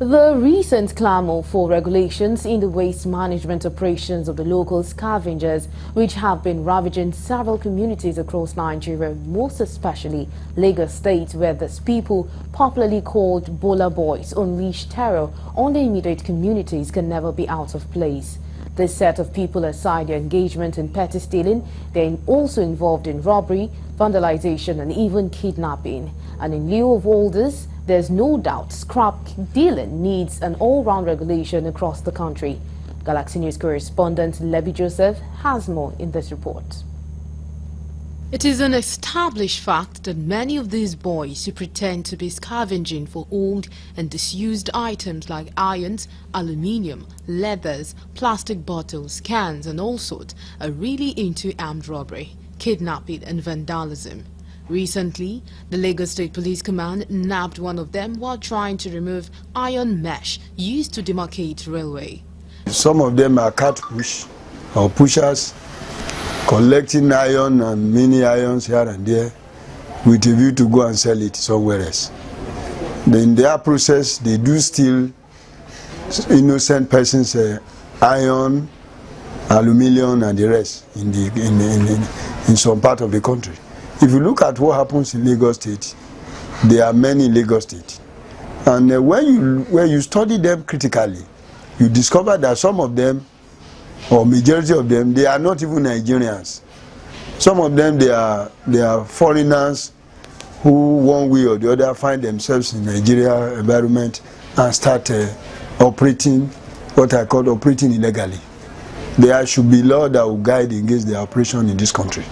The recent clamor for regulations in the waste management operations of the local scavengers, which have been ravaging several communities across Nigeria, most especially Lagos State, where these people, popularly called Bola Boys, unleash terror on the immediate communities, can never be out of place. This set of people, aside their engagement in petty stealing, they're also involved in robbery, vandalization and even kidnapping. And in lieu of all this, there's no doubt scrap dealing needs an all-round regulation across the country. Galaxy News correspondent Lebby Joseph has more in this report. It is an established fact that many of these boys who pretend to be scavenging for old and disused items like irons, aluminium, leathers, plastic bottles, cans and all sorts are really into armed robbery, kidnapping and vandalism. Recently, the Lagos State Police Command nabbed one of them while trying to remove iron mesh used to demarcate railway. Some of them are cat push or pushers, collecting iron and mini irons here and there with a view to go and sell it somewhere else. In their process, they do steal innocent persons' iron, aluminium and the rest in some part of the country. If you look at what happens in Lagos State, there are many in Lagos State. And when you study them critically, you discover that some of them, or majority of them, they are not even Nigerians. Some of them, they are foreigners who one way or the other find themselves in Nigeria environment and start operating, what I call operating illegally. There should be law that will guide against the operation in this country.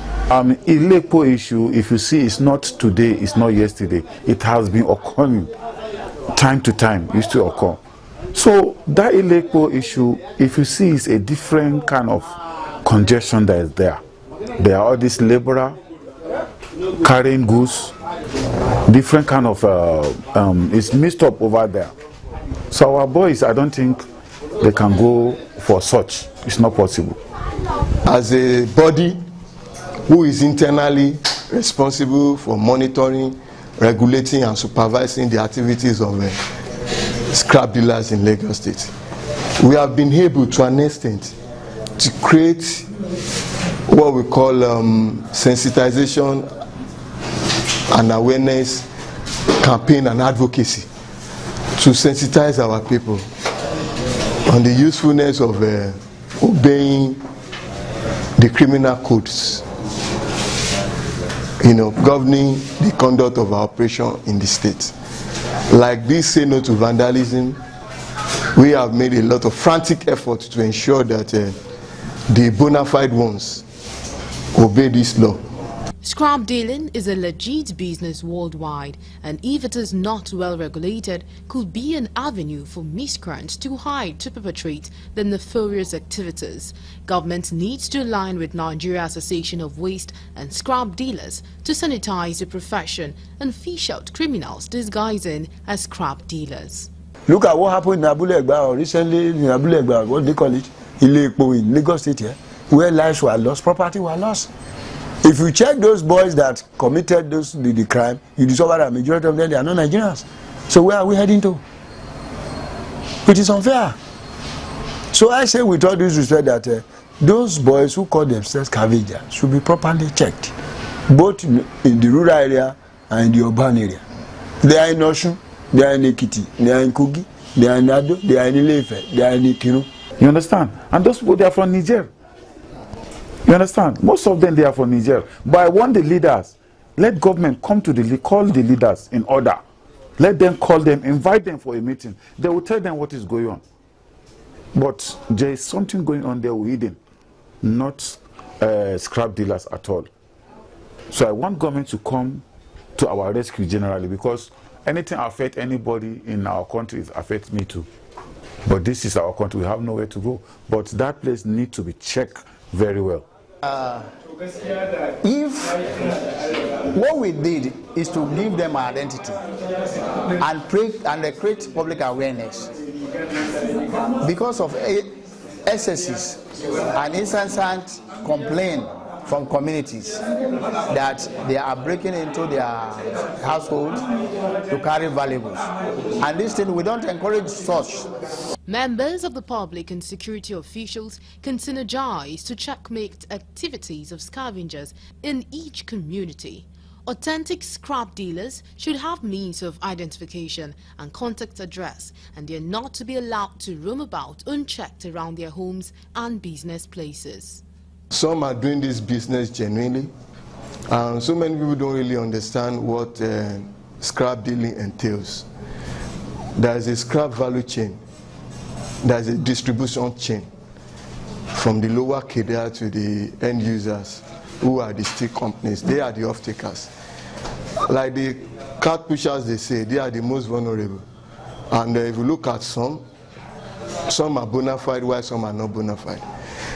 Illegal issue, if you see, it's not today, it's not yesterday. It has been occurring time to time, used to occur. So that illegal issue, if you see, is a different kind of congestion that is there. There are all these laborers carrying goods, different kind of, it's mixed up over there. So our boys, I don't think they can go for such. It's not possible. As a body who is internally responsible for monitoring, regulating and supervising the activities of scrap dealers in Lagos State, we have been able to an extent to create what we call sensitization and awareness campaign and advocacy to sensitize our people on the usefulness of obeying the criminal codes, governing the conduct of our operation in the state. Like this Say No to Vandalism, we have made a lot of frantic efforts to ensure that the bona fide ones obey this law. Scrap dealing is a legit business worldwide, and if it is not well regulated, could be an avenue for miscreants to hide to perpetrate the nefarious activities. Government needs to align with Nigeria Association of Waste and Scrap Dealers to sanitize the profession and fish out criminals disguising as scrap dealers. Look at what happened in Abulegba, or recently in Abulegba, what they call it, in Lagos State here, where lives were lost, property were lost. If you check those boys that committed the crime, you discover that majority of them, they are not Nigerians. So where are we heading to? It is unfair. So I say with all due respect that those boys who call themselves scavengers should be properly checked, both in the rural area and in the urban area. They are in Osun, they are in Ekiti, they are in Kogi, they are in Ado, they are in Ile-Ife, they are in Ikiru. You understand? And those people, they are from Niger. You understand? Most of them, they are from Niger. But I want the leaders, let government come to call the leaders in order. Let them call them, invite them for a meeting. They will tell them what is going on. But there is something going on there hidden, not scrap dealers at all. So I want government to come to our rescue generally, because anything affects anybody in our country affects me too. But this is our country, we have nowhere to go. But that place needs to be checked very well. If what we did is to give them an identity and create public awareness, because of excesses and incessant complaint from communities that they are breaking into their household to carry valuables. And this thing, we don't encourage such. Members of the public and security officials can synergize to checkmate activities of scavengers in each community. Authentic scrap dealers should have means of identification and contact address, and they are not to be allowed to roam about unchecked around their homes and business places. Some are doing this business genuinely, and so many people don't really understand what scrap dealing entails. There is a scrap value chain. There is a distribution chain from the lower cadre to the end users, who are the steel companies. They are the off-takers. Like the cart pushers, they say, they are the most vulnerable. And if you look at some are bona fide, while some are not bona fide.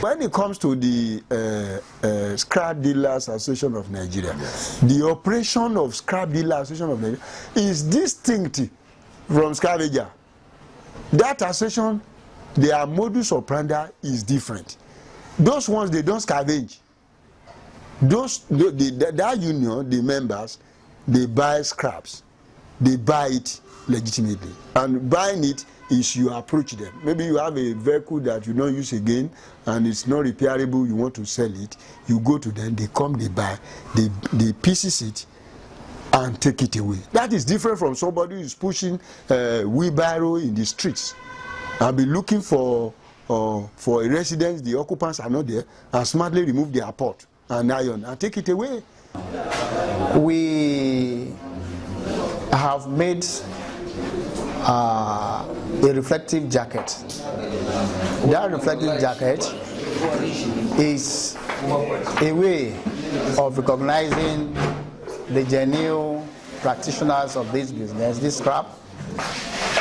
When it comes to the Scrap Dealers Association of Nigeria, the operation of Scrap Dealers Association of Nigeria is distinct from scavenger. That association, their modus operandi is different. Those ones, they don't scavenge. That union, the members, they buy scraps. They buy it legitimately. And buying it is you approach them. Maybe you have a vehicle that you don't use again and it's not repairable, you want to sell it. You go to them, they come, they buy, they pieces it and take it away. That is different from somebody who is pushing wheelbarrow in the streets and be looking for a residence, the occupants are not there, and smartly remove their pot and iron and take it away. We have made a reflective jacket. That reflective jacket is a way of recognizing the genuine practitioners of this business, this scrap.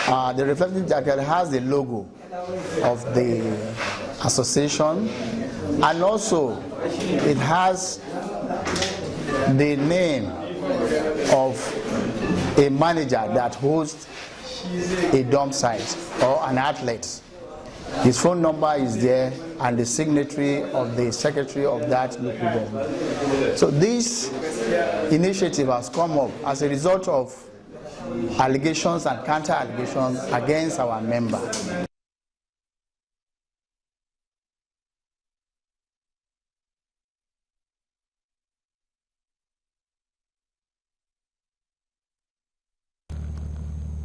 The reflective jacket has the logo of the association, and also it has the name of a manager that hosts a dump site or an outlet. His phone number is there and the signatory of the secretary of that local government. So this initiative has come up as a result of allegations and counter allegations against our member.